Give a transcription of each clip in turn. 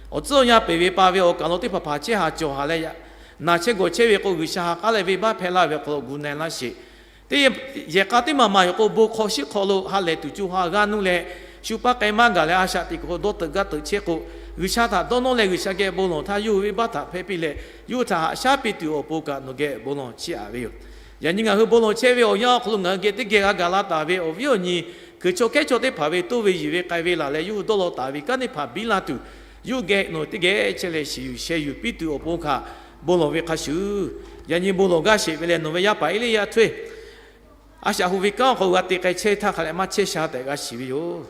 我这样北为八位我讲到对怕接下脚下来呀，那些个切为个为啥下来为把拍拉为个无奈那些，对也家的妈妈有个不考试考了下来就就下干弄嘞，就把该嘛个嘞阿下的个多得个得切个，为啥他都弄嘞为啥个不弄，他有为把他拍比嘞，有他下边就不个那个不弄切阿位，人家个不弄切为我要可能个的个个拉大为，我有你个做该做的拍为都为以为该为啦嘞，有多老大为，干的拍比啦都。有个喏，这个这类是有些有比较有不卡，不能为卡修，人家不能个是为了喏为要摆了要推，啊下回讲好个这个车他可能嘛车下这个是有，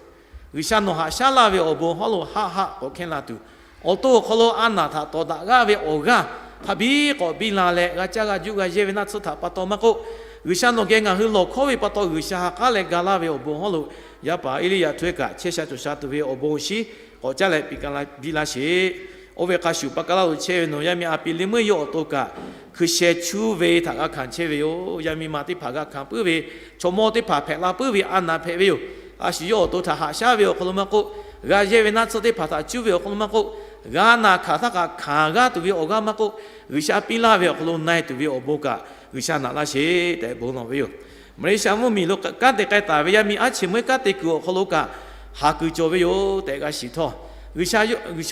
为啥喏哈下拉为我不好咯哈哈我看啦都，我都好咯安那他多大个为我个，他比个比那嘞个这个就个因为那次他不多嘛个，为啥喏个俺去老靠为不多为啥个嘞个拉为我不好咯，要摆了要推个车下就下都为我不是。我家来比干来比那些，我为卡修把个老车喏，也咪阿比里面有多个，去写出为他个看车为哟，也咪马的拍个看不为，从毛的拍拍啦不为安那拍为哟，阿是有多他下下为哟，可能么个，个也为那次的拍他就为哟，可能么个，个那看他个看个都为我个么个，为啥比那为可能奈都为我不个，为啥那些在不能为哟，没想我米路个的个大为也咪阿前面个的个可能个。下句做为有大家是托，为啥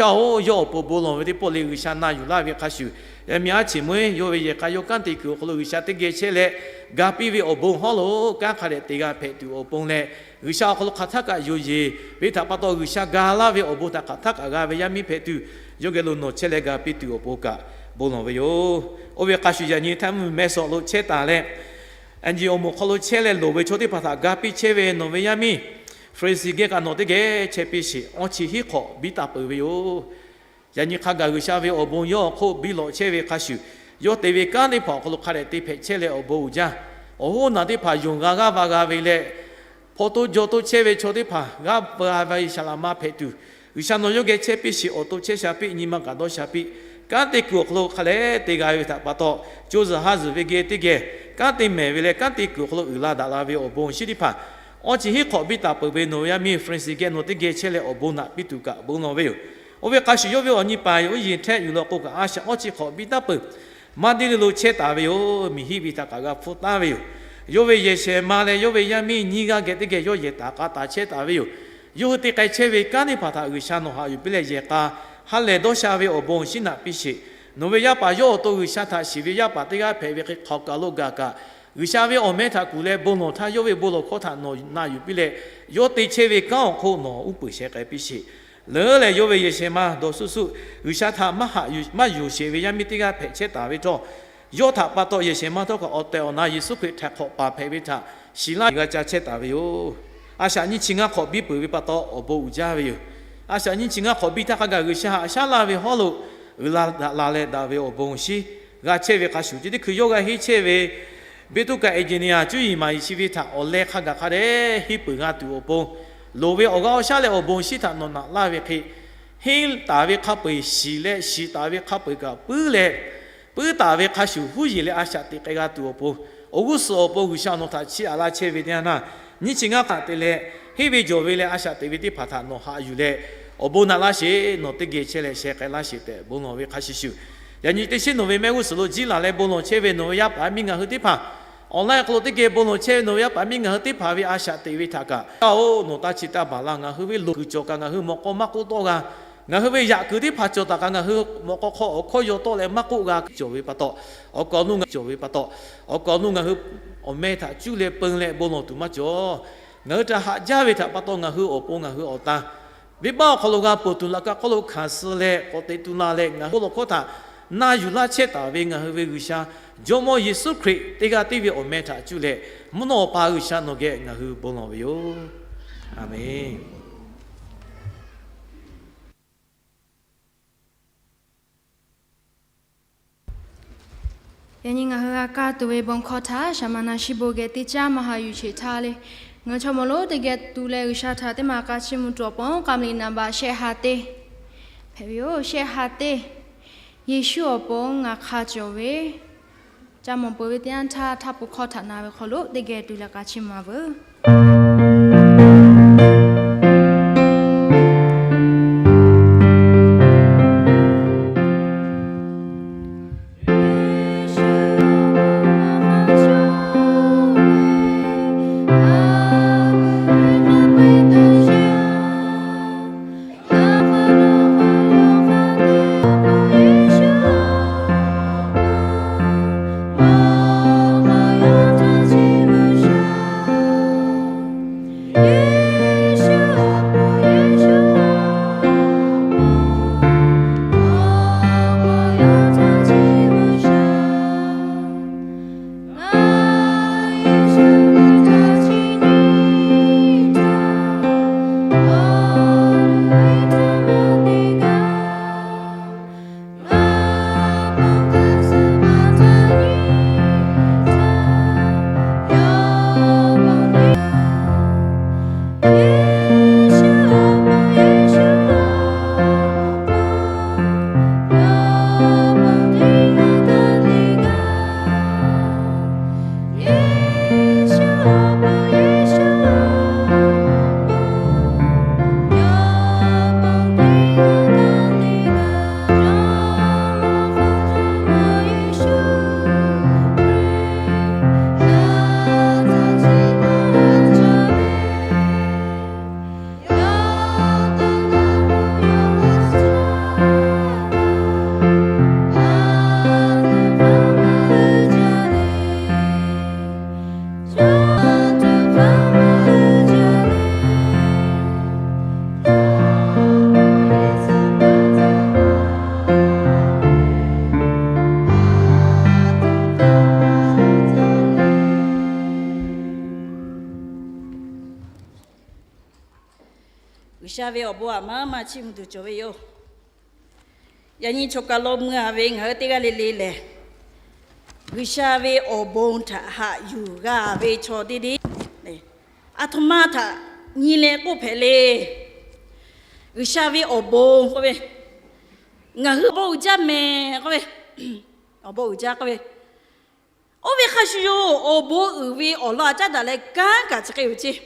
哦有不弄为的玻璃为啥那有那为卡修，也咪阿前面有为也卡有干的个，可能为啥的个车嘞，个比为我帮好咯，个卡嘞这个配对我帮嘞，为啥可能卡他个有嘢，为他把到为啥个啦为我帮他卡他个为也咪配对，有个路弄车嘞个比对我帮个，不弄为有，我为卡修人家他们没说路车大嘞，安吉我们可能车嘞路为错的把他个比车为弄为也咪。Fresi ge kan note ge chepisi on chi hi kho bi ta pe yo yani kha ga sha ve obon yo kho bi lo che ve kha shu yo te ve ka ni pho kho lo kha le te phe che le obo ja o na de pha yong ga ba ga ve le pho to jo to che ve cho de pha ga ba ba sha la ma phe tu sha no yo ge chepisi o to che sha pi ni ma ga do sha pi ka te ku kho lo kha le te ga ve ta pa to jo za ha zu ve ge te ge ka te me ve le ka te ku kho lo la da la ve obon shi di pha我只是考比大部分农业民分析个，我的个起来我不拿比度个不拿为，我为开始要为我你把我以前有了个阿想，我只考比大部，马的路车大为哟，米希比他个负大为哟，有为一些马嘞，有为也米你个个的个有一大个大车大为哟，有的个车为干的把他为啥弄哈，有不来一个，还来到下为我帮是那必须，农为要把药都为啥他是为要把这个配备去考个路个。为啥为我们他过来不弄，他有为不弄考他弄那有比嘞，有对车为刚好弄，有不些个必须。然来有为一些嘛，多数数，为啥他有些为也没这个配车大为做，有他把到一些嘛都个奥德那耶稣可以他考把配为他，是那个加车大为哟。阿啥你请个考比不为把到我不加为哟，阿啥你请个考比他个为啥拉为好喽，拉来大为我不是，个车为个手机的可有个黑车为。betul ka engineer cui mai sivita oleh khaga khare hi punga tu opong lowe oga shale obong sita no na lawe khi hil tawe khapai sile si tawe khapai ka pule pu tawe khashu hu yile asha te ka tu opong ogu so opong gu sha no ta chi ala che ve na ni chinga ka te le hi ve jo ve le asha te ve ti phatha no ha yu le obong na la she no te ge che le she ka la she te bo no ve khashishu yani te shin no ve me gu so lo ji la le bo no che ve no ya pa mi nga hu ti pha online kalau tiga bono che no ya pami ngah ti phawi asha te wi thaka o no ta chita bala ngah hu wi lu cho ka ngah hu mo ko ma ko to ga ngah hu wi ya ku ti pha cho ta ka ngah hu mo ko kho yo to le ma ku ga cho wi pa to o ko nu ngah cho wi pa to o ko nu ngah hu o me tha chu le peng le bono tu ma cho ngah ta ha ja wi tha pa to ngah hu o po ngah hu o ta vi ba kholo ga po tu la ka kholo khas le ko te tu na le ngah hu lo ko ta na yu la che ta we ngah hu wi gu sha Jomo Yesus Christ tiga tivi ometa cule muno paru shano ge ngahu bono yo. Amen. Yani ngahu ka tuwe bon khotha shamana shiboge ticha mahayu che thale ngachomolo tege tule usha tha te ma ka chimu to pon kamli namba she hate phebyo she hate Yeshu opon nga kha jowe Jamon bố tian tha tháp bố khó thả nào về khó lỗ để ghé tùy là cá chim mà vỡ. 下边我不啊妈妈起木都做为有，人家做个老母啊为我这个嘞，为下边我帮他哈有个为做的嘞，啊他妈他你嘞不陪嘞，为下边我帮各位，我不家咩各位，我不家各位。我为开始有，我不以为我老家的来干个这个有劲，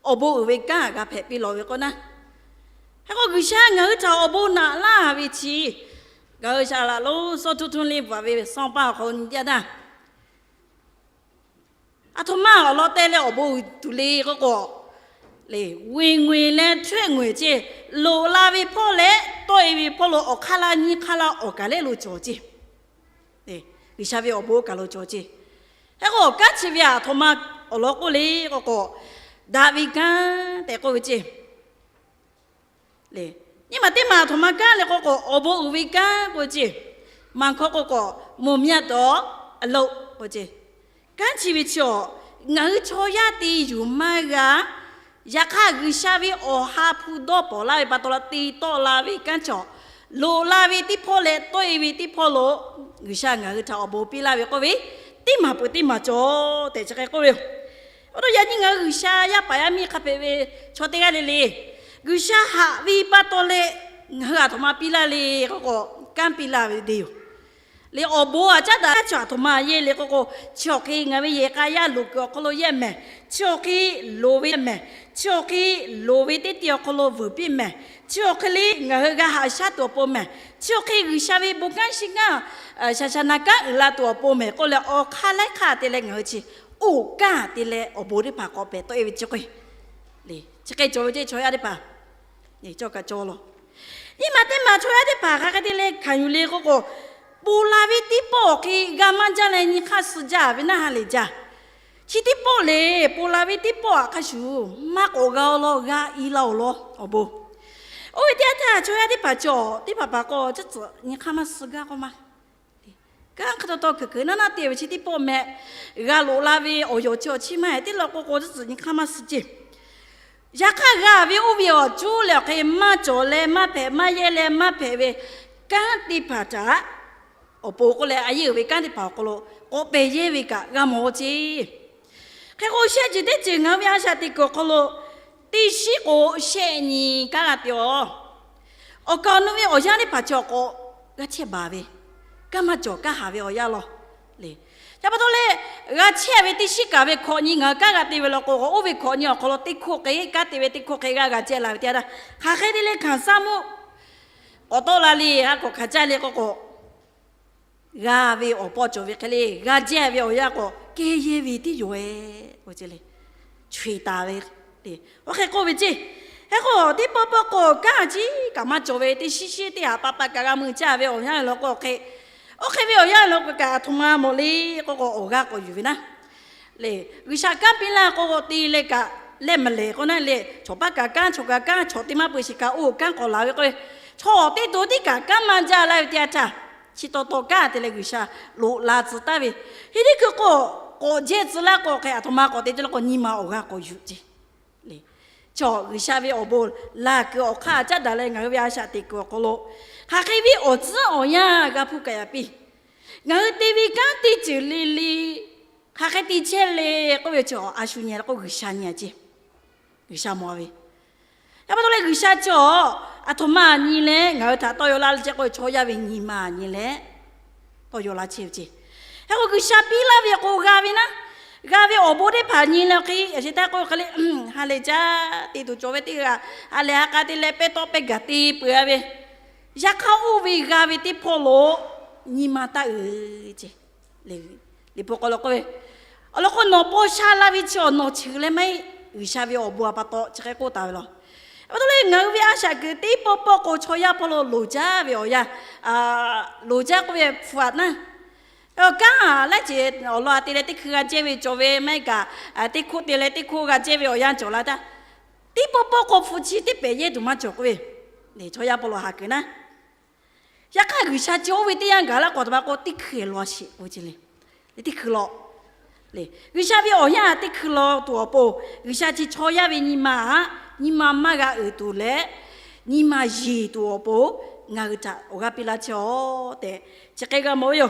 我不以为干个陪比老一个呢。还个为啥我找我不拿啦为起，我啥啦老说突突哩不为上班好你家的，啊他妈我老带了我不独立个个，嘞为为嘞穿为这，老啦为跑嘞，对为跑了我看了你看了我干嘞路着急，嘞。为啥为我不搞了做这？那个干起边他妈我老过来那个大卫干得过去，嘞，你嘛对嘛他妈干了个我不为干过去，蛮可个木面多老过去，干起边去哦，我抽呀的有嘛个，呀看为啥为我哈普多包啦，把多啦地多啦为干着。罗拉维的破嘞，对维的破罗，为啥我他不比拉维各位？地嘛做，但是各位，我都要你我为啥呀？把呀米咖啡维坐在那里，为啥哈维把多嘞？我他妈比拉嘞，那个干比拉维的哟。你我不啊，真的叫他妈耶，你那个巧克力我们也干呀，路个可罗也买，巧克力罗维买，巧克力罗维的掉可罗无比买。巧克力我个好下多包买，巧克力下面不干心啊，下那个拉多包买，过来我看来看的嘞我去，我干的嘞我不的把个别都因为这个，你这个做这做下的吧，你做个做咯，你嘛的嘛做下的吧，那个的嘞看有嘞个个，不拉维的包去，干嘛讲嘞？你看是假，为哪哈里假？其的包嘞，不拉维的包看书，嘛我搞咯，搞一老咯，我不。我爹他就要的把脚，的爸个这子，你看嘛是个吗？刚看到个那对不起的包买，个罗拉维哦哟叫起买的了个这子，你看嘛是的。呀看个为我为我做了可以嘛做嘞嘛陪嘛也嘞嘛陪为，刚的把着，我包过来哎呦为刚的包过了，我背也为个没子，看我现在的这个为啥的个个了。第四个些你干了掉，我告诉你，我让你把这个我切巴呗，干嘛做干哈呗？我要咯，嘞，要不到嘞，我切呗第四个呗，可你我干个地位了个，我为可你哦，可了第苦个，干地位第苦个个接来点啦，还还得嘞看啥么？我到那里，那个看家里个个，我为我包做为个嘞，我接为我要个，给也为的有诶，我这里吹大为。我看各位姐，那个的爸爸个家子干嘛做为的细细的啊？爸爸刚刚问家为我让那个去，我看为我让那个家同妈莫哩嗰個我家個魚呢？嚟為啥間邊啦？嗰個啲咧個咧咪嚟個呢？嚟坐巴架間坐架間坐啲乜背時間哦間個鬧一個坐啲多啲架間慢咋嚟啲啊？去多多間啲嚟為啥攞辣子單位？呢啲個節子啦個佢同媽個啲個尼瑪我家個魚啫。就为啥为我不那个我看这的嘞，我为啥的个个咯？还可以我知我呀个不该比，我对为讲的这里哩，还可以这里个为叫阿叔年个为啥年纪？为啥么为？要不到嘞为啥叫啊？他妈你嘞，我他都有那这个错呀为你嘛你嘞，都有那切切，还个为啥比那为个个为呢？gawe obo de pani la ki asita ko kali hale ja ti tu chowe ti ga ale ka ti le pe to pe gati puave ya ka u vi gawe ti polo ni mata je le pokolo ko olo ko no po sha la vi cho no chile mai wi sha vi obo pa to che ko ta lo Betul le ngawi asya ke ti popo ko choya polo loja vi oya loja ko ve fuat na cái là chỉ ở loa thì là tí khơi chế về cho về mấy cả tí khu thì là tí khu cái chế về ở nhà chỗ là ta tí bố bố có phụ chi tí bé gì tụi mà chỗ về để cho nhà bố lo học cái na ya cái người sa chỗ về tí anh cả là có tụi mà có tí khơi lo xí vậy chứ lệ tí khơi lo lệ người sa về ở nhà tí khơi lo tụi bố người sa chỉ cho nhà về 你妈妈个耳朵嘞，你妈耳朵不，我他我个比拉巧的，这个没有。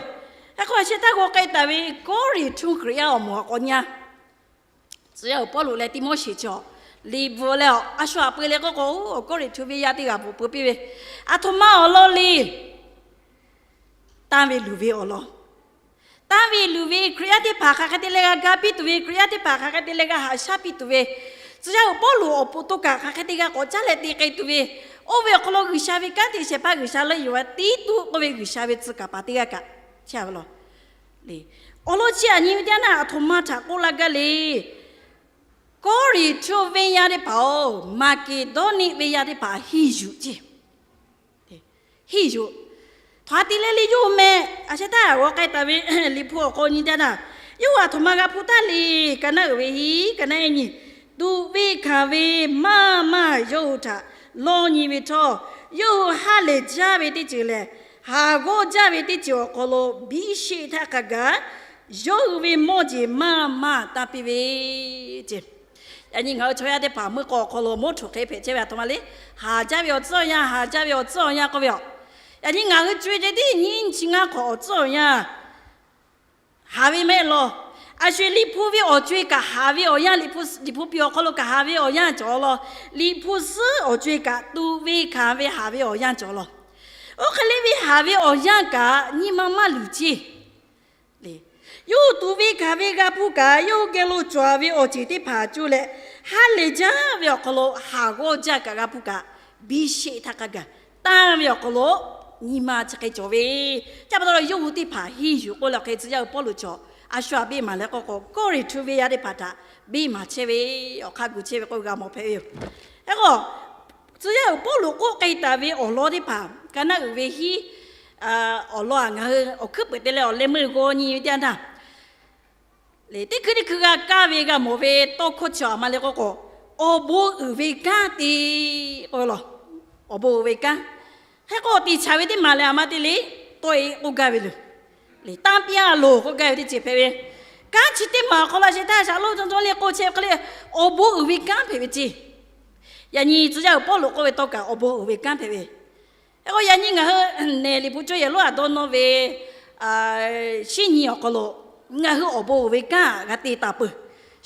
那个现在我给单位个人出去要么个呢，只要保留来地毛写着。离不了，啊说不了个人出去压的个不必为，啊他妈我哩，单位路为我咯，单位路为kreatif的爬开的那个gapi tu为kreatif爬开的那个哈下比tu为，只要保留我不多个开的个国家来的个tu为，我为可能有下位干的些把有下来有啊，地都我为有下位自个把的个，晓不咯？哩，我老姐你们家那他妈查过那个哩。个人出为亚的跑，马给多尼为亚的跑，很有劲，很有。他的那里有咩？而且他我给他们离谱过你的呐，有啊，他妈个普达里，跟那为伊，跟那你，都为咖为妈妈有他，老你为他，有哈嘞家为的就嘞，哈个家为的就可能比谁他个个，有为么子妈妈特别为这。อันนี้เขาช่วยได้ป่ามือก่อโคโลมุถูกเทเพเจ้าตัวมาเลยหาเจ้าวิวจ้อยหาเจ้าวิวจ้อยก็วิวอันนี้งานก็ช่วยได้ดีนี่จริงอ่ะขอจ้อยหาวิไม่รออาช่วยลิพูวิวช่วยกับหาวิวลิพูเปียวเขาลูกกับหาวิวจ่อรอลิพูซื้อช่วยกับตูวิขาวิหาวิวจ่อรอโอ้เขาเรียกวิหาวิวกับนี่มามาลุจีเลย有杜维咖啡个不干，有给路抓维我自己爬出来，哈来家维可路下个家个不干，比谁他个个，但维可路你妈这个做维，差不多有的爬起就我了开始要保留着，啊说比嘛那个人出维也得爬他，比嘛车维要看古车维个冇配哟，那个只要保留个给单位我攞的爬，跟那个维起，我攞啊我去不得了，连门个你点他。เลยที่คือคือกาเวกาโมเวโตโคชอมาเลยก็โอโบเวกาตีโอ้ล่ะโอโบเวกาให้ก็ตีชาวที่มาเลยมาตีเลยตัวโอกาเวเลยตามปีอาโลก็กาเวที่เจ็บเพเวการชิดที่มาเขาละชิดท่าชาโลจงๆเลยก็เจ็บก็เลยโอโบเวกาเพเวจีอย่างนี้จะเอาปอลูก็เวโตกาโอโบเวกาเพเวแล้วก็อย่างนี้ไงเนี่ยลิบุจอยรู้อ่ะโดนโนเวชินีก็โลงาฮืออบ่เวกากะติตาปุ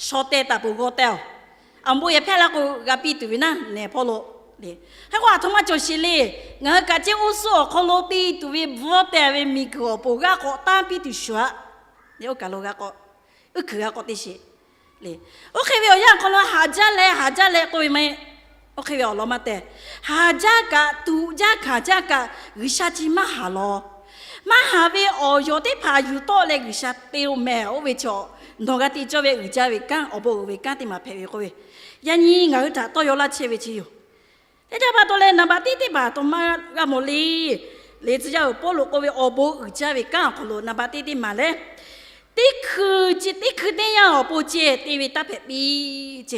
ชอเตตาปุโกเตลอันบ่ยะแพละกูกะปิตุวินะเนพอโลเลให้ว่าทมาจอชิเลงากะเจอุโซคอโลติตุวิบ่เตเวมิโกปุกะก็ตามปิตุชัวเดี๋ยวกะโลกะก็คือกะก็ติชิเลโอเคเวยังคอโลหาจาเลก็ไม่โอเคเวอลมาเตหาจากะตุจากะจากะวิชาจิมหาโลมาหาเวอโยได้พาอยู่โตเลยวิชาเตียวแมวเวชอนกติจเววิจาเวกันอบ่เวกันที่มาเพเวก็เวยันนี้งาถ้าโตโยละเชเวชิอยู่แต่ถ้าบาตัวเลยนะบาติติบาตัวมากะโมลีเลยจะเอาปอลูก็เวอบ่วิจาเวกันคนโลนะบาติติมาเลยติคือเดียวอบ่เจติเวตาเพปีเจ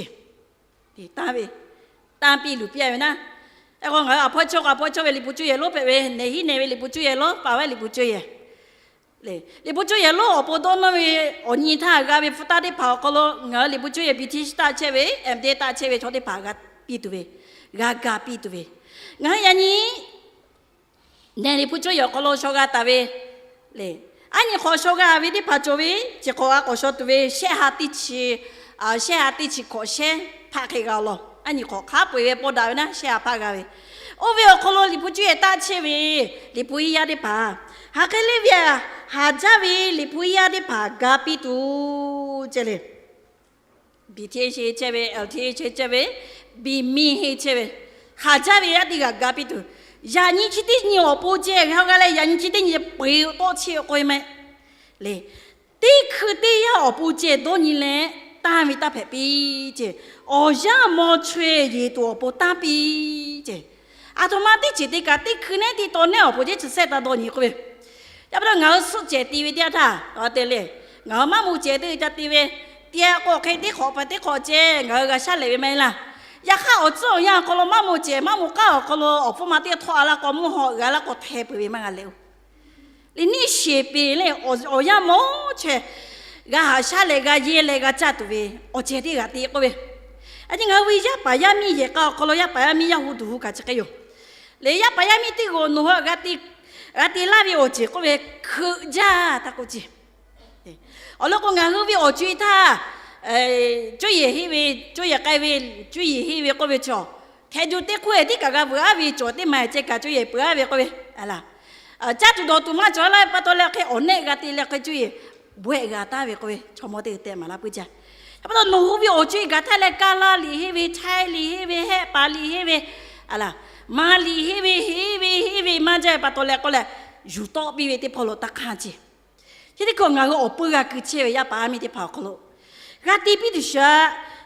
ติตาเวตามปีลูเปียเวนะแต่ก็งาพ่อโชเวลิปุจุเยโลเปเวเนหิเนเวลิปุจุเยโลป่าเวลิปุจุเยเลยลิปุจุเยโลอปโดนเวอนีท่ากาเวฟุตาดิพาก็โลงาลิปุจุเยบิทิสตาเชเวเอ็มเดตาเชเวชอดิพากาปีตุเวกาปีตุเวงายันนี้เนลิปุจุเยก็โลโชกาตาเวเลยอันนี้ขอโชกาเวดิพาโจเวจะขอก็โชตุเวเชหาติชิขอเชพาเคกาโลอันนี้ขอข้าป่วยปวดดาวนะเสียปากเลยโอ้เวอคนลิปุจุเอตาเชวีลิปุยยาดิปาหากเลวีหาจาวีลิปุยยาดิปากาปิตูเจเลบีเทเชเชเวเอลเทเชเชเวบีมีเฮเชเวหาจาวียาดิกาปิตูยานี่คิดที่นี่อปูเจเขาก็เลยยานี่คิดที่นี่ไปโตเชี่ยวก้อยไหมเลยที่คือที่ยาอปูเจโดนี่แหละตามิตาเพปีเจโอยาโมช่วยยีตัวปตาปีเจอาตมาที่จิตกาที่คืนนี้ที่ตอนนี้อปูเจจะเสด็จตัวนี้ก็เป็นยับเราเงาสุดเจตีวิเดียท่าต่อเตเลยเงามามูเจตีจะตีเวเดียก็แค่ที่ขอไปที่ขอเจเงาก็ชาเลยไหมล่ะอยากข้าอดโซ่ยาก็เรามามูเจมามูก้าวก็เราออกฟูมาที่ทอละก็มูห่อแล้วก็เทไปวิมังกันเร็วนี่เสียไปเลยโอยาโมเชกาหาชาเลกาเยเลกาจัตุเวโอเจดีกาตีก็เว而且我为呀把呀米也搞，可能呀把呀米呀糊涂个这个哟。来呀把呀米的个侬话个的那边我接，我为客家他估计。我那个我为我追他，追也迄位，追也该位，追也迄位我为做。睇住啲佢啲格格不阿為做啲咪即係做嘢不阿為嗰位，係啦。揸住到杜媽做啦，不到咧佢安內個啲咧佢做嘢，不會個單位嗰位，全部都要點嘛啦，不知。不到農戶我做個睇咧咖喱哩，迄位菜哩，迄位黑白哩，迄位，係啦，馬哩，迄位，馬即係不到咧嗰咧，如多比位啲跑路得看住。呢啲講我不個佢切位一把咪啲跑嗰路，我啲邊度說？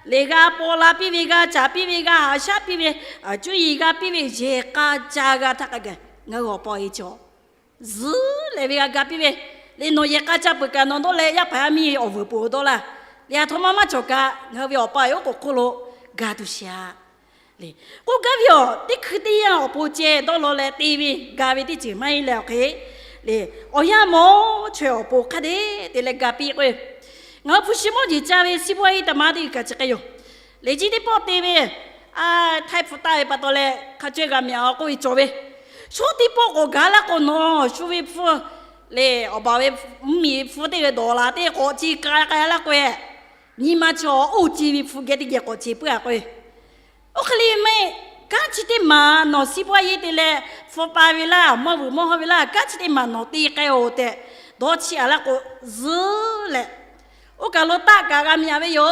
那个波拉比那个加比那个哈下比那就一个比那这个加个他个我包一叫是那个比那你弄一个加不干弄到来一排米我不包到了你阿他妈妈做个我包有个可乐嘎都下哩我个哟你肯定要不接到落来地位嘎位的就买了去哩我也冇全部看的的那个比喂我不希望你家里是不会的嘛的个这个哟，你今天报对呗？太复杂不多嘞，看这个苗可以做呗。说的报我干了个喏，说为付嘞，我把为米付的个多啦的，我只干了个，你妈叫我只为付给的个我只不要个。我可里没干起的嘛，喏是不会的嘞，付八位啦，冇好位啦，干起的嘛喏的个我的，多起来个是嘞。我kalau tak kami apa yo,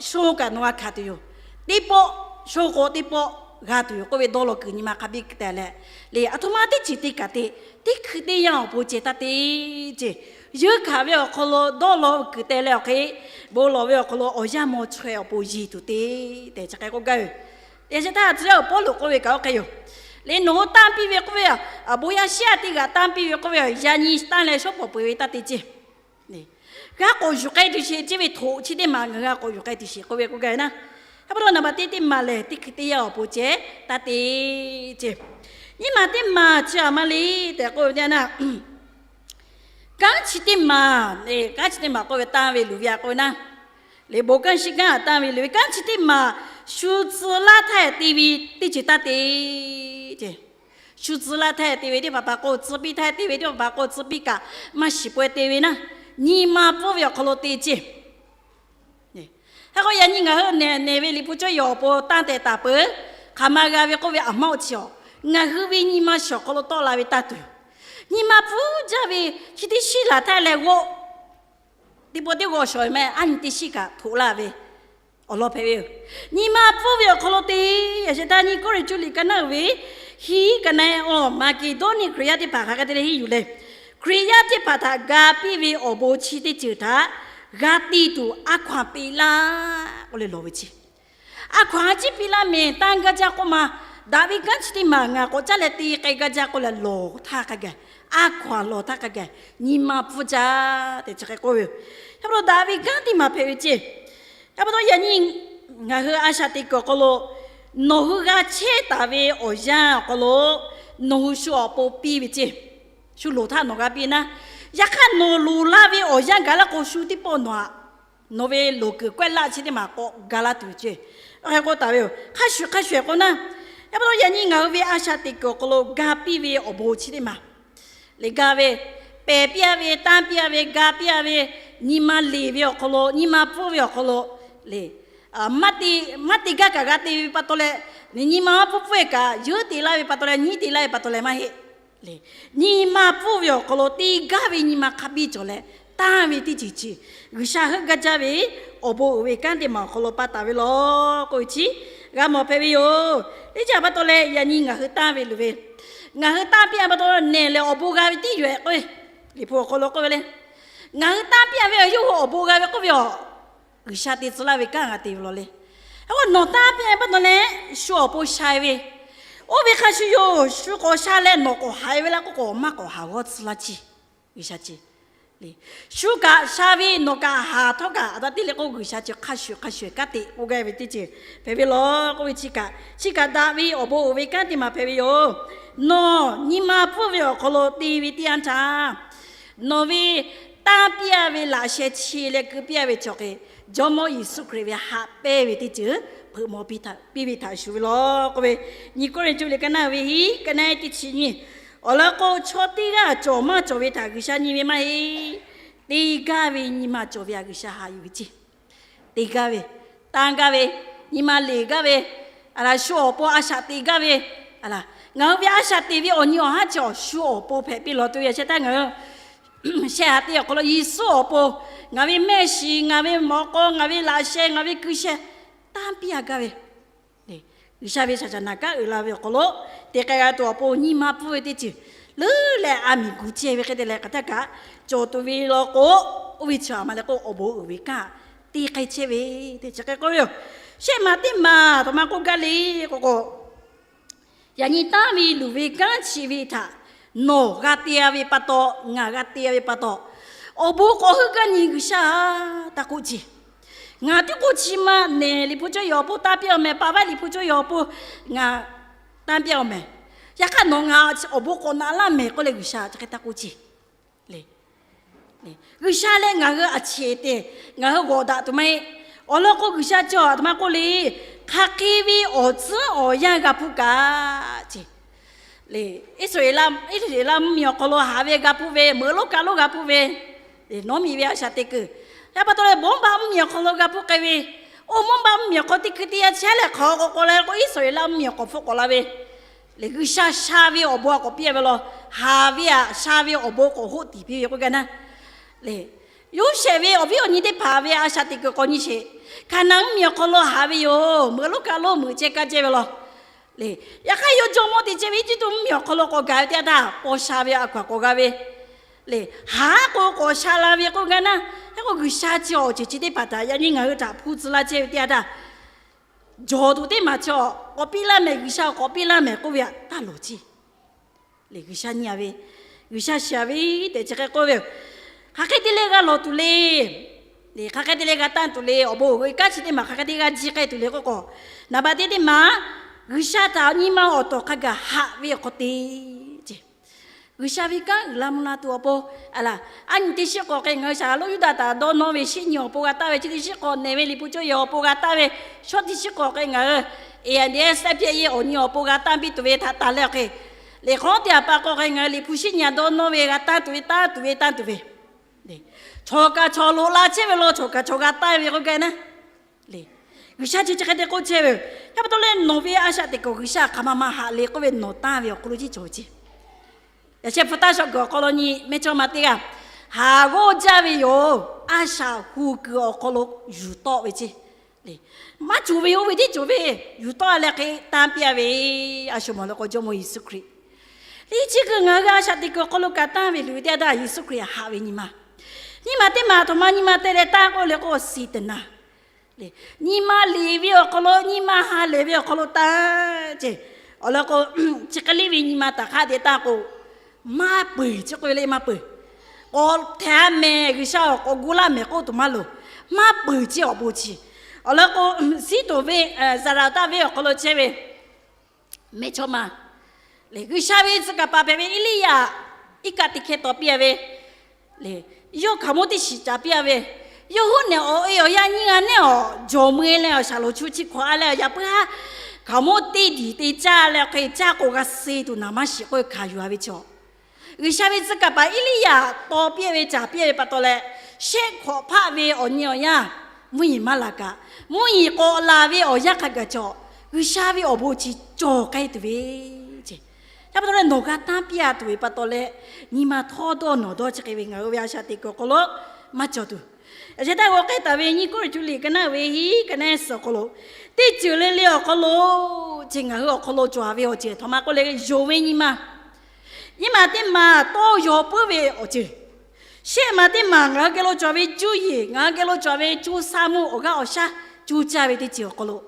so kan wa katu yo. Tipo so ko tipo katu yo. Ko we dolo kini makabi kita le. Le otomatis citi kati. Ti kiti yang bu cita ti je. Yo kami yo kalau dolo kita le oke. Bolo we kalau oja mo cue bu ji tu ti. Te cakai ko gay. Te cita tu bolo ko we kau kayo. Le no tampi we ko we. Buya sia tiga tampi we ko we. Jani stan le so po we tati je. Aku juga itu sih, jadi tu, jadi mana aku juga itu sih, kau betul na. Apa tu nama titi malah, titi dia apa je, tati je. Ini mati macam mali, tak kau dia na. Kan jadi mana, kan jadi mana kau tahu lu ya kau na. Bukan sih kan tahu lu, kan jadi mana, suzulah thai TV, titi tati je. Suzulah thai TV dia bapa kau, cepi thai TV dia bapa kau cepi ka, masih buat TV na. 你妈不要靠罗地接，那个人你个那位里不就要不当得大伯，看嘛个位个位阿毛笑，那个位你妈笑靠罗到那位大对，你妈不这位去的西拉太来我，你不得我说咩？俺的西个土那位，我老朋友，你妈不要靠罗地，也是当你个人就里个那位，he 个那哦，马基多尼克亚的巴卡个的he有嘞。Kriya pada gapi we obo citi cita gati tu akwa pila oleh lovici. Akwa ci pila me tangga jako ma dawi kan citi manga ko caleti kai gaja ko la lo tha kaga akwa lo tha kaga ni ma puja te cake ko yo. Hablo dawi ganti ma pewici. Hablo yani ngahu asati ko lo nohu ga che dawi oja ko lo nohu shu opo pi wici. 就路他那个边呢，一看那路那边好像搞了个树的包暖，那边路个怪垃圾的嘛，搞了对着，还个大位，看学个呢，要不然人家那边阿下的个路隔壁位我不去的嘛，你隔位北边位、东边位、隔壁位，你妈里边个路，你妈不边个路，嘞，mati ga ga de patole, ni ma pu ga, yo de la patole, ni de la patole ma he. Ni ma puvio kalau tiga we ni ma kabi jole, ta we ti cici. Gusah gaja we, obo we kan de ma kalau pata we lo, koi ci, ga mo pe we yo. Ni jaba tole ya ni ngah ta we lu we. Ngah ta pia ba tole ne le obo ga we ti yue koi. Li po kalau ko le. Ngah ta pia we yo obo ga we ko yo. Gusah ti sula we kan ga ti lo le. Aku no ta pia ba tole, shu obo shai we. 我为开始有如果下来那个海为那个嘛个好我吃了去，为啥子？哩，如果下位那个下头个，那地里个为啥子开始个的，我个为地子，偏偏咯个为去个大位我不为个的嘛偏偏哟，喏，你嘛不为个咯地位点查，喏为大边为那些吃了个边为做个， จอมอยิสุคริเวหาเปวิติจือเพื่อมอปีวิทาชูวิโลก็เวนี่ก็เรียนจุเลยกันนะเวฮีกันนะติชินี่แล้วก็ชดตีกาจอมาจอวิทากุชานี่เวมาฮีตีกาเวนี่มาจอวิทากุชาหาอยู่จิตีกาเวตังกาเวนี่มาเลกาเวอะไรชัวปออาชาตีกาเวอะไรเงาวิอาชาตีวิโอนี่อ๋อฮะจอชัวปอเพปิโลตัวเยอะใช่ไหมเสียตีก็เลยยิสุปองาวิเมชิงาวิมอกงาวิลาเชงาวิกุเชตามปีกาเวนี่วิชาวิชาจนักก็ลาวิก็เลยเด็กก็ตัวปอนี่มาพูดดิจิลือแหละอามิกุเชวิก็เดลกตะกะจอตัววิโลโกวิชามาแล้วก็อบุวิกาตีใครเชวิเด็กก็เลยเชื่อมาติมาตัวมากุกาลีก็อย่างนี้ตาวิลูวิกาชีวิตโนกาตีอาวิปัตโตงากาตีอาวิปัตโตโอบุโกฮึกันยิงชาตะกุจิงาติกุจิมาเนลิพุจโยปุตาเปียวเมปาวลิพุจโยปุงาตาเปียวเมยากันโนงาโอบุโกนาลาเมก็เลยกุชาจะกตะกุจิเลยกุชาเลยงาก็อาเชเตงาก็โกดาตุไม่โอโลก็กุชาจ่อตุมาก็เลยคักกีวีโอซึโอยากาปุกาจิเลยอิสราเอลมีคนละหาเวกับผู้เวเมื่อลูกกับลูกกับผู้เวน้องมีเวอาชาติคือแล้วพอตัวเลยบ่มบ้ามีคนละกับผู้กเวโอ้บ่มบ้ามีคนที่คือที่เชื่อเลยเขาก็เลยก็อิสราเอลมีคนฟุกคนละเวเลยคือชาเวอบัวก็เปียเวลาหาเวชาเวอบัวก็หูตีเปียก็กันนะเลยยูเชเวอบิโอนี่ได้พาเวอาชาติคือคนนี้เชขณะมีคนละหาเวโยเมื่อลูกกับลูกมือเจกันเจเวลาเลยอยากให้ยจมอดีเจวิจิตุมีคนละก็กายเดียดาโอชาเวอากว่าก็กายเลยหาก็ชาลาเวก็กันนะแล้วก็ชาจิโอจิจิได้ปัตตายันยังไงจะพูดละเจเดียดาจอดูได้มาจ่อก็ปีละเมกุชาก็ปีละเมก็เวียตาโลจิเลยกุชาเนี่ยเวกุชาเสียเวแต่จะก็เวหากที่เล็กก็โลตุเลเลยหากที่เล็กก็ตันตุเลโอ้โหก็ชิดมาหากที่ก็จิกตุเลก็นับได้มากุชาตานี่มาออโต้ข้าหาวิโคตีเจกุชาวิกังลามุนาตัวโปอะไรอันที่สิ่งก็เก่งชาลูยุดาตาโดนโนวิชิญโยโปกาตาเวที่สิ่งก็เนวิลิปุจโยโปกาตาเวชดที่สิ่งก็เก่งเอียนเดียสเตปเยอนิโอโปกาตาบิตัวเวทัตตาเลกเลขอนที่อาปากก็เก่งลิปุชิญญาโดนโนเวกาตาตัวเวตาตัวเวตาตัวเวโชกาโชโลลาเชเวโลโชกาตาเวก็เก่งนะกุชาจิจะกันเด็กก็เชื่อถ้าเป็นตัวเล่นโนเวียอาชาเด็กก็กุชาขมามาหาเล็กก็เป็นโนตาเวียกลุจิโจจิแต่เชื่อฟัตตาชกก็ลนี่ไม่ชอบมาตีกันหาโกจาวิโยอาชาฮูกก็ลอยู่ต่อไปจิเลยมาจูวิโอวิธีจูวิอยู่ต่อเลยก็ตามเปียวิอาชมาแล้วก็จมูกยิสุครีนี่จิกงาอาชาเด็กก็ลกันตามวิลุยเดียดายิสุครีหาวินิมาเตมาตัวมานี่มาเตเลตาก็เลยก็สิเตนะนี่มาลีวิโอคโลนี่มาหาลีวิโอคโลตาเจอแล้วก็จิกลีวินี่มาตาข้าเดตาก็มาปุยจิกเลยมาปุยก็แถมเมกิชาก็กุลาเมก็ตัวมาโลมาปุยจิอบุจิแล้วก็สิตัวเวซาราตาวิโอคโลเชเวไม่ชอบมาเลยกิชาเวสกับปาเปเวอิลียาอีกาติเคตัวเปียเวเลยโยขโมติชิจาเปียเว有后呢，哦哟呀，你看呢，做没了，下楼出去看了，也不哈，看我弟弟家了，可以家过个谁都那么喜欢看อยู่还叫，为啥为这个把伊利亚多别为家别为不多嘞，谁可怕为哦鸟呀，没嘛那个，没个拉为哦呀个叫，为啥为哦不去做该的为这。要不然，农家打别对不多嘞，你嘛太多农多这个为我为啥的个个咯，嘛叫多。而且我给大卫你过去里跟那维ฮี跟那说个咯，对就来了个咯，今个个咯抓维我接，他妈个那个有维你嘛，你嘛的嘛都有不维我接，谁嘛的嘛我给了抓维注意，我给了抓维做啥么，我讲我啥做抓维的接个咯。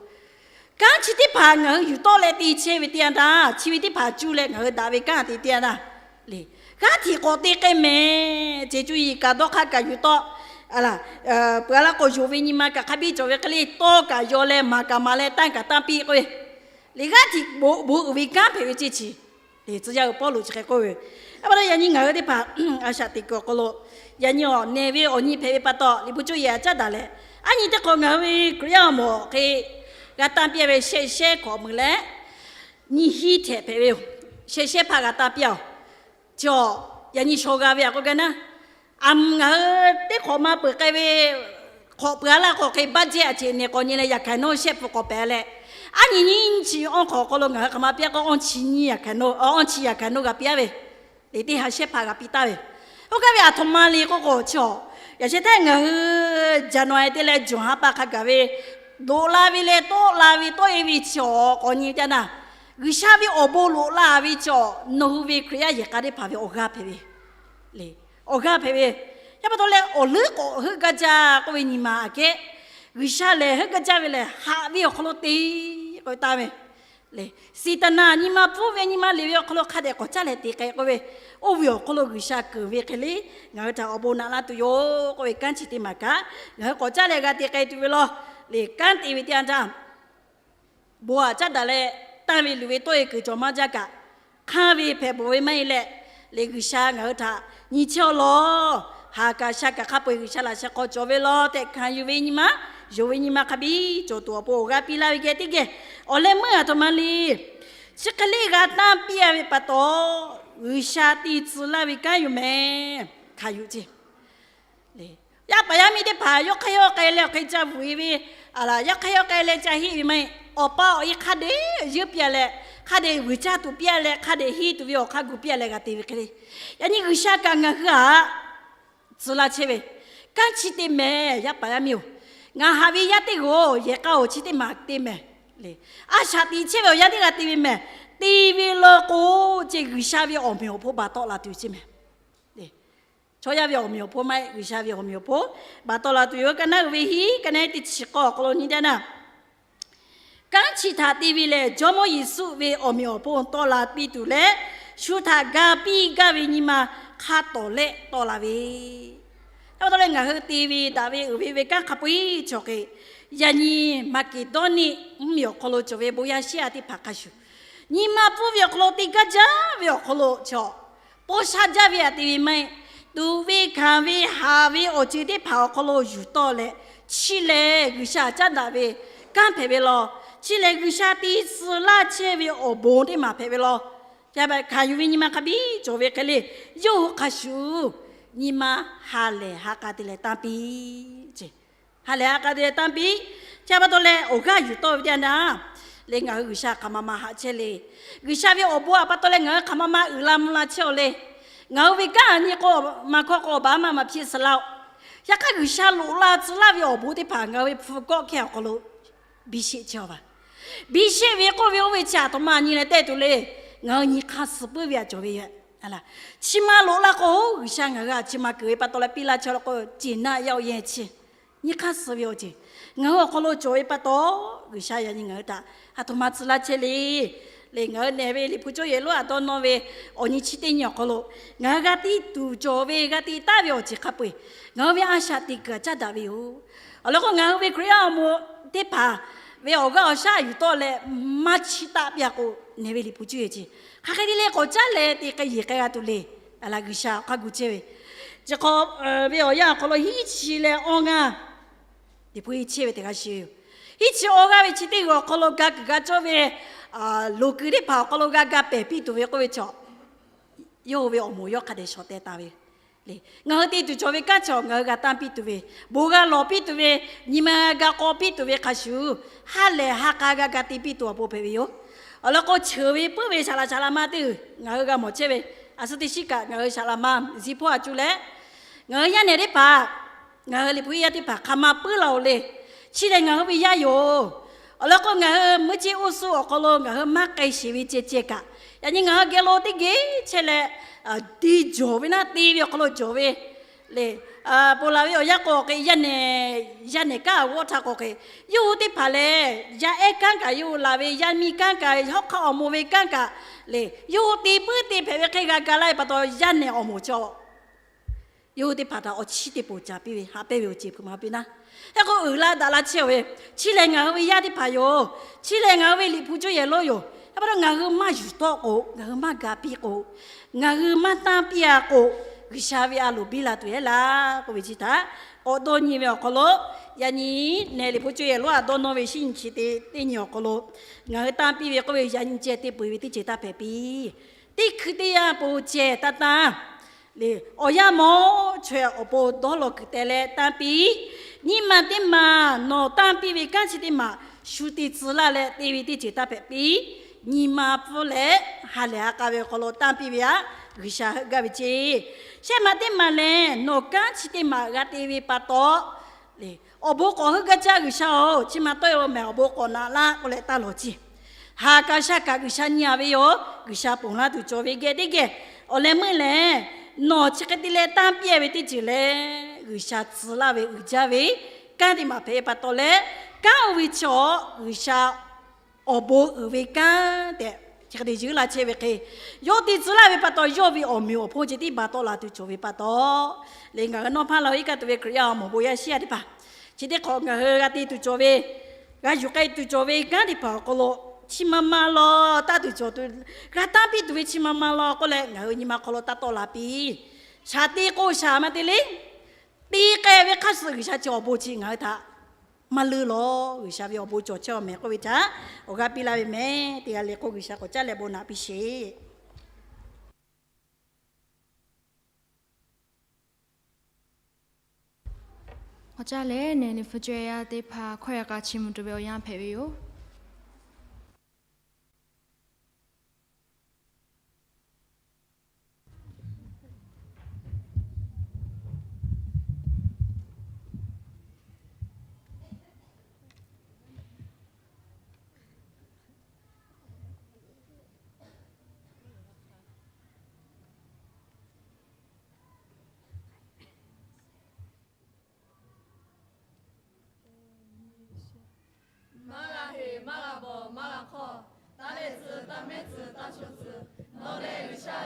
刚起的爬我有到来的车维点哒，去维的爬住来我大维干的点哒，嘞，刚提过的个咩，这注意干到看个有到。ala pala ko jove ni ma ka khabi jove kali to ka yole ma ka male tan ka tan pi ko le ga ti bo wi ka phe chi chi le zhe ya bo lu chi ko we aba ya ni nga de pa a sha ti ko ko lo ya ni o ne we o ni phe pa to li bu chu ya cha da le อันนี้จะของเราเกลียวหมอเกกาตามเปียไปเช่ของมึงแล้วนี่ฮีเทไปเวลเช่พากาตามเปียวจ่ออย่างนี้โชกาเวียก็กันนะเงาเด็กขอมาเปิดไกเวขอเปิดละขอใครบ้านเจ้าเจเนี่ยก่อนนี้เลยอยากแค่โน้เชฟก็แปลเลยอันนี้นี่จีอ๋อขอก็ลงเงาขมาเปียก็อ๋อชีนี่อยากแค่โน้อ๋อชีอยากแค่โน้กับเปียเวเดี๋ยวที่หาเชฟพากาปีตาเวโอเคเวียทำมาลีก็จ่ออย่าเช่นแต่เงาจันวันที่เลยจุ่มหาปากกาเวโดลาวิเลโตลาวิโตเอวิจ่อก่อนนี้จ้ะนะวิชาวิโอโบโลลาวิจ่อโนวิครียาอยากได้พาวิโอกาเพเวเลยโอกาเพเวอย่าไปตัวเล็กโอลึกโอฮึกจ้าก็วินิมาเกวิชาเลยฮึกจ้าวิเลยหาวิโอคโลตีก็ตามเลยสิตานานิมาพูเวนิมาเลยวิโอคโลคาเดก็จ้าเลยตีกันก็เวโอวิโอคโลวิชาคือวิเคลีเงาจะโอโบนาลาตุโยก็วิกันชิติมากะเงาก็จ้าเลยกันตีกันตุวิโลเลยกันตีวิทยาจ้าบัวจ้าดาเลยตั้งวิลุยตัวเอกจอมาจากะข้าวิเพบวยไม่เละเลกุชาเงาท่านี่เชียวล้อหากาชักข้าไปกุชาลาชักก็จบเวลาแต่ข้าอยู่เวนิมาขบีจบตัวโปกาพิลาวิเกติเกโอเลเมื่อทำมาลีชักลีกาตามเปียวิปโตกุชาติสุลาวิกาอยู่แม่ข้าอยู่จีเลยยาไปยามีเดพายกขยกไกลแล้วใครจะวิวิอะไรยกขยกไกลเลยจะหิวไหมโอป้าอีข้าเดยืบเปียเลยข้าเดวิจาตุเปียเลยข้าเดฮีตุวิโอข้ากุเปียเลยกาตีวิกเลยยันนี่กุชากังกะสุลาเชเวกันชิติเมยาไปยามิวงาฮาวิยาติโกเยก้าโอชิติมากติเมเลยอาชาติเชเวยาติกาตีวิเมตีวิโลกูเจกุชาวิโอมิโอพูบาโตลาตุชิเมช่วยวิโอมิโอพูไม่กุชาวิโอมิโอพูบาโตลาตุโยกันนะวิฮีกันนะติดชิโกโคโลนีเดนะกันชิตาตีวิเลจอมยิสุวิโอมิโอพูโตลาปีตุเลชูทากาปีกาวินิมาคาโตเลโตลาวิแล้วตอนนั้นก็ทีวีดาวิอุบิเวกันขับไปจอกยันนี่มาคิดตอนนี้มีโคโลจเวบุยาเชียติพักชูนี่มาพูดโคโลติกาจ้าวิโคโลจอโพชาจ้าวิอาทีวีไม่ดูวิคันวิฮาวิโอจิติพาโคโลอยู่ต่อเลยชิเลกุชาจ้าดาวิกันเพเวลอชิเลกุชาติสุลาเชวิโอโบนที่มาเพเวลอจะไปขายวินิมาขบีจเวกเลยโยขชูนิมาฮาเลฮากาติเลตัมปีเจฮาเลฮากาติเลตัมปีจะไปตัวเลโอกาอยู่ตัวเดียนะเลงาอุชาขมามาฮาเชเลกุชาวิโอบัวไปตัวเลงาขมามาอุลามุลาเชเลงาวิกานี่ก็มาข้อก็บามาพิสลาวอยากให้กุชาลุลาจุลาวิโอบุติผ่านงาวิฟุกก็แค่ก็รู้บิเชเจ้าบ่บิเชวิโกวิโอวิชาตัวมานี่เลยแต่ตัวเลยงานี่ข้าสบวิอาจวิอะไรชิมาโลละก็ช่างงาชิมาเกยปัตตละปีละชลก็จีน่ายาวเย็นชีนี่ข้าสวิโอจีงาก็โลจอยปัตโตวิชายันงาตาฮัตมาสละเชลีเลงาเนเวลิพุจอยโลอะตอนโนเวโอนิชิติญญก็โลงากาติตูจอเวกาติตาวิโอจีขับไปงาเวอาชาติกะจัดาวิโอแล้วก็งาเวครีอาโมเตปาเวโอกาอาชาอยู่ตัวเลยมาชิตาเปียโกเนเวลิพุจอยจีข้าเคยดีเลยก็จะเลยที่ใครยิ่งใครตัวเลยอะไรกุชาข้ากุเจวิจะก็เวลายาคนละฮิชิเลยอ่างที่พูดฮิชิเวที่ข้าชิวฮิชิอ่างวิชิติก็คนละกักจเวลูกที่พาคนละกักเปปี้ตัวเวก็เวชอโยเวอมูยอคัดเดชอเตตาเวเลยงาที่ตัวจเวกัจงากัตามปี้ตัวเวบุกาลอปี้ตัวเวนิมากาโคปี้ตัวเวข้าชิวฮัลเลฮักกากาติปี้ตัวโปเปวิโอแล้วก็เชื่อวิปุ๊บเวชาลามาตื้องาก็หมดเชื่อวิอาศัยสิกางาชาลามาสิพัวจุเล่งายันเนี่ยได้ปางาลิพุยาที่ปาขมาปื้อเราเลยชิดงาวิยาโยแล้วก็งาเมื่อจีอุสุออกโลงามาไกชีวิตเจกะยันนี่งาเกโลติเกเชลดีโจวินาตีวิออกโลโจวิเลยปุลาวิโอยากโกเกยันเนี่ยก้าวทักโกเกยูที่พาเลยยาเอกันกายูลาวิยันมีกันกาฮอกเขาอมูเวกันกาเลยยูที่ปื้ตีเพเวเคกากาไลปัตโตยันเนี่ยอมูโจยูที่พาตาอชิติปูจาปีวิฮาเปวิจิบมาปีนะแล้วก็ลาดาลาเชเวชิเลงาวิยาที่พาโยชิเลงาวิลิพูจุเยโลโยแล้วก็งามาอยู่โตโกงามากาปีโกงามาตาปียโก个下位阿鲁比拉对啦，各位知道？我多年没有考了，呀你那里不就也乱多挪威星期的的鸟考了，我当比为各位人家的不为的接打白比，的去的呀不接打打，哩我呀么却我不多了去的嘞，当比你们的嘛，那当比为干起的嘛，输的资啦嘞，的为的接打白比。你妈不来，还来搞为好了当比呀，为啥搞为这？现在的嘛嘞，那刚起的嘛，个地位不多嘞。我不过那个家为啥哦？起码对我们我不过那啦，我来打逻辑。哈个啥个为啥你为哟？为啥本来就做为个的个？我来问嘞，那这个的嘞当比为的这嘞，为啥子啦为为家为？干的嘛赔不多嘞，干为错为啥？我不为干的，这个的就来切为开，有的只来为不到，有为我没有破解的不到了就做为不到。另外个那怕老一个都为可要么不要写的吧，这的考个个的就做为，个有个就做为干的吧，个咯，起妈妈咯，打就做对，个打比对起妈妈咯，个嘞，我你妈个咯打到了比，啥的个啥么的嘞，第一个为开始个啥叫不起我他。มาลือหรอวิชาวิโอบุจเจ้าแม่ก็วิจาโอกาปิลาวิแม่ที่อะไรก็วิชาก็จะเลบนาพิเศษ我家嘞，那你不觉呀？得怕快要搞起木这边养培育哟。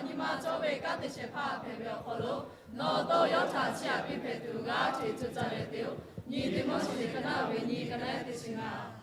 你妈周围干的些怕陪陪好路，那都要查起啊，比陪读啊，推出在来丢，你的梦是跟那为你跟那的心啊。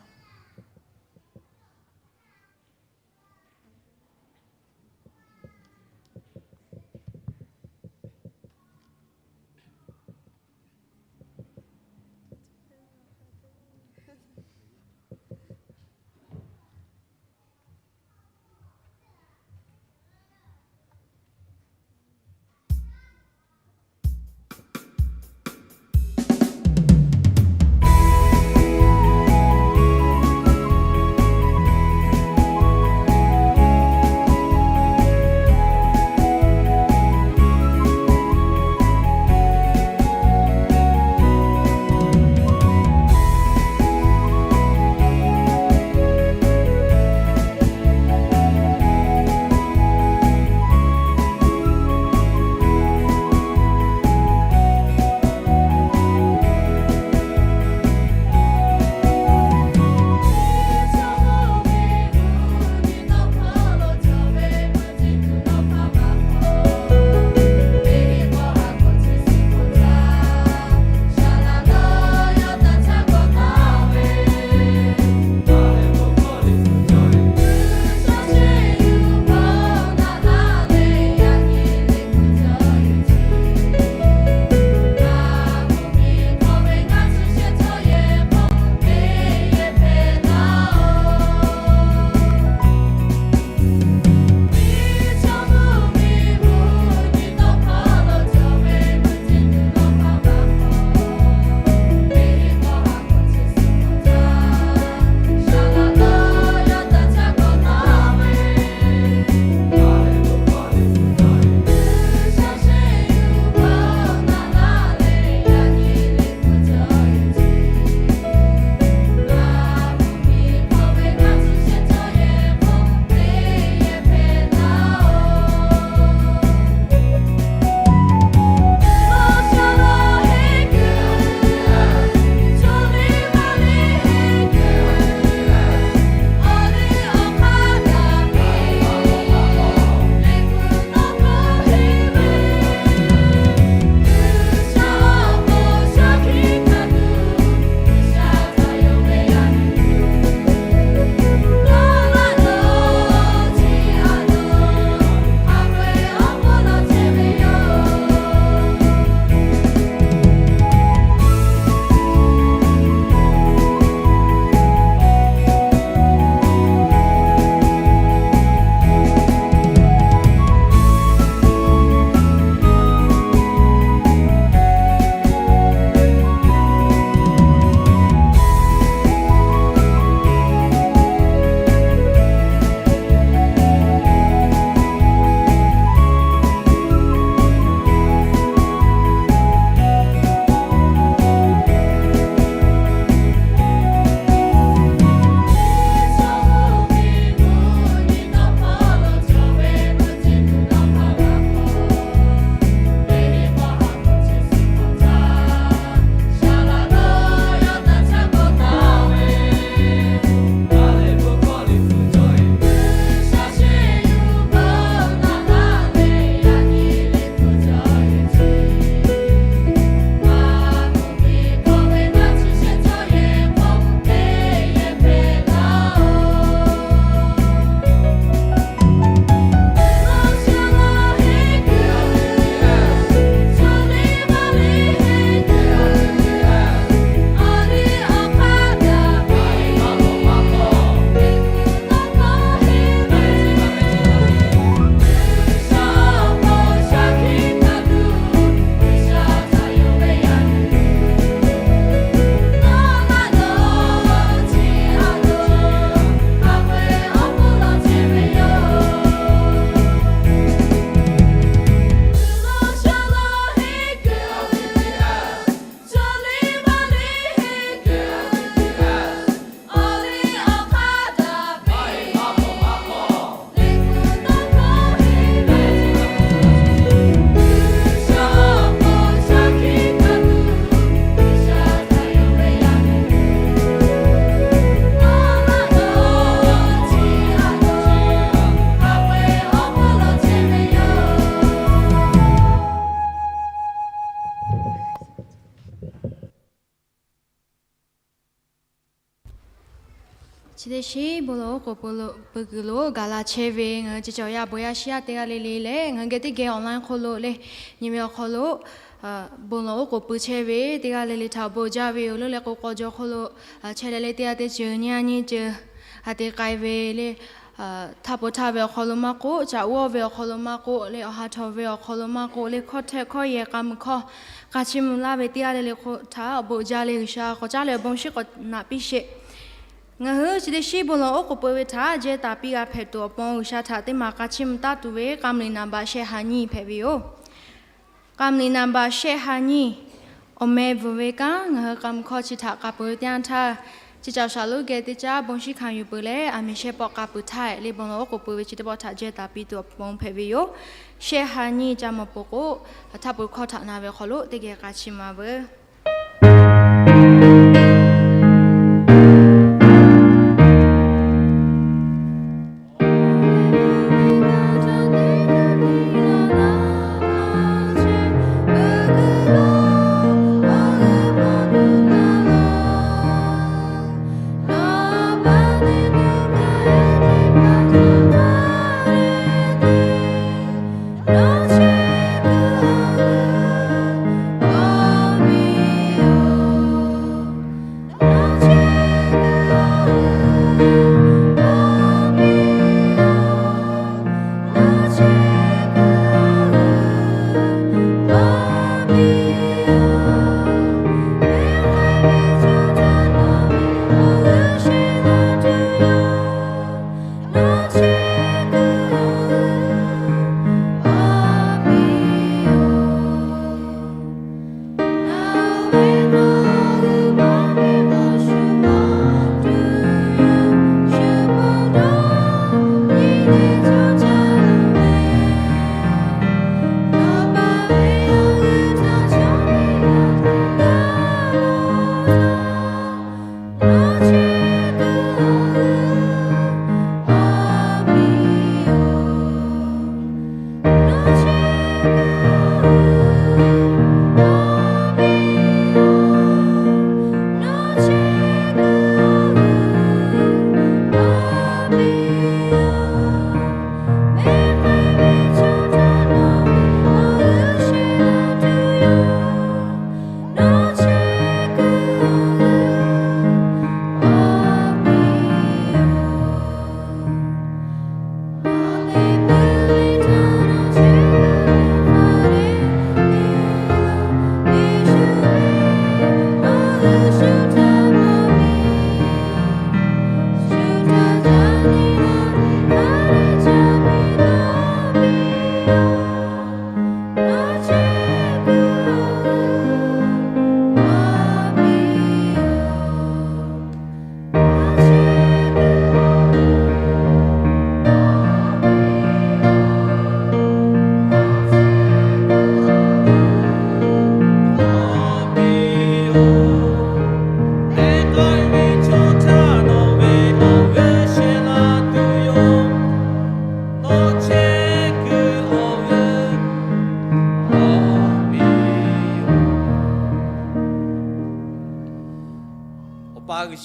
是的是，不罗个不个罗，嘎拉切维，我只叫呀不要西亚这个哩嘞，我给这个 online 考罗嘞，你们要考罗，不罗个不切维，这个哩他不加维，罗嘞个考就考罗，切嘞这个就你啊你就，这个维嘞。他不他为考虑嘛个，จะว่า为考虑嘛个，เลยหาท为考虑嘛个，เลยข้อเทข้อเยกามข้อกาชิมุลาเวทีอะไรเลยข้อถ้าบุจาเลยชาข้อจาเลยบงชิก็นับพิเศษงั้นเหรอสิเดชิบุลโอก็เปิดท่าเจตาปีกาเพตัวปองชาถ้าเต็มากาชิมตาตัวกำลินับาเชหานีเพวิโอกำลินับาเชหานีอเมวเวกันงั้นเหรอกำข้อชิตากาเปิดยันท่าจิเจ้าชาลูกเกติจ้าบงชิขังอยู่เปล่อามิเชปอกาปุไทยเลยบงโลกปุเวจิตบอทัดเจตาปีตัวปองเพวิโอเชหานีจามปโกถ้าปุข้อทักนาเวขลุติเกกาชิมาเบ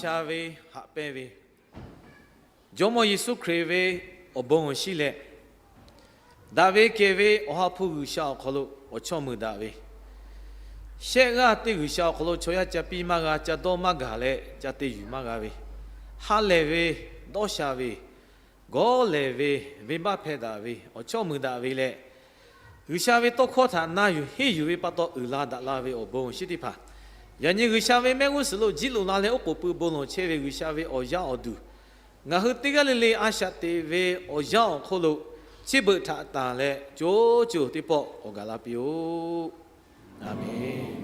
ရှာဝေဟာပဲဝေဂျောမယေစုခရဝေအဘုံရှိလေဒါဝေကေဝေအဟာဖုရှာခလုအချောမှုဒါဝေရှေကတိကူရှာခလုချောရချက်ပြီးမကချက်တော်မကလည်းချက်တိယူမကဝေဟာလေဝေတော့ရှာဝေဂောလေဝေဝိမဖဲဒါဝေအချောမှုဒါဝေလေယူရှာဝေတော့ခေါ်တာနာယူဟေယူဝေပတ်တော့ဥလာဒါလာဝေအဘုံရှိတိဖာยันยังวิชาเวแมงวุ้นสโลจิลุนาเลโอโกปูบอลเชเววิชาเวออยาอดูงาฮึติกาเลอาชาเตเวออยาโคโลชิบุทาตาเลโจโจติปอโอกาลาปิโออาเมน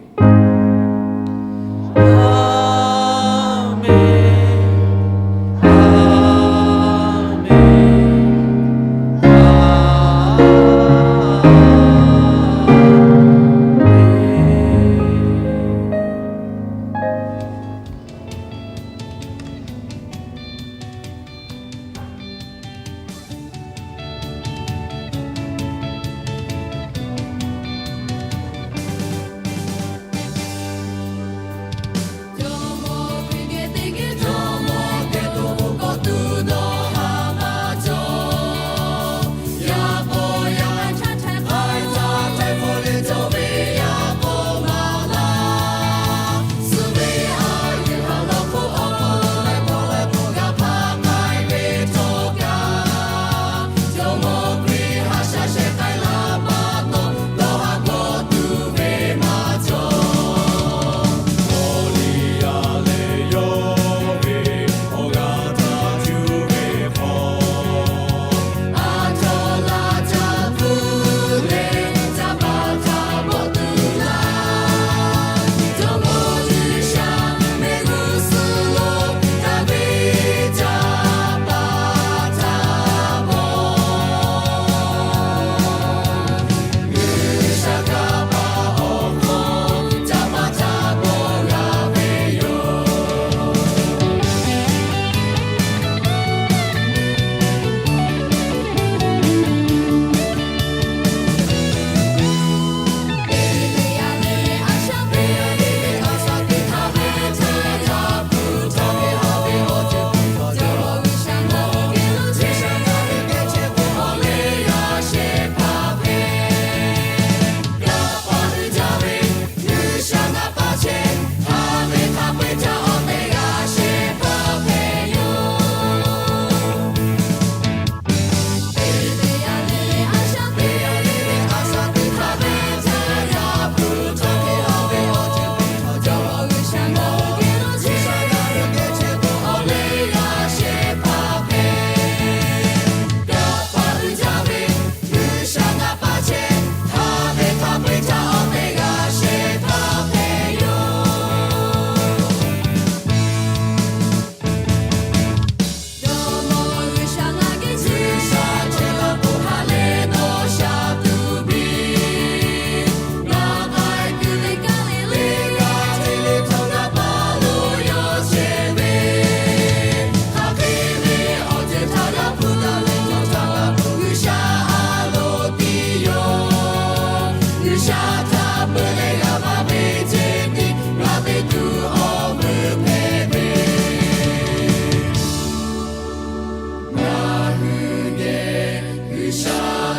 下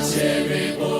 切瑞波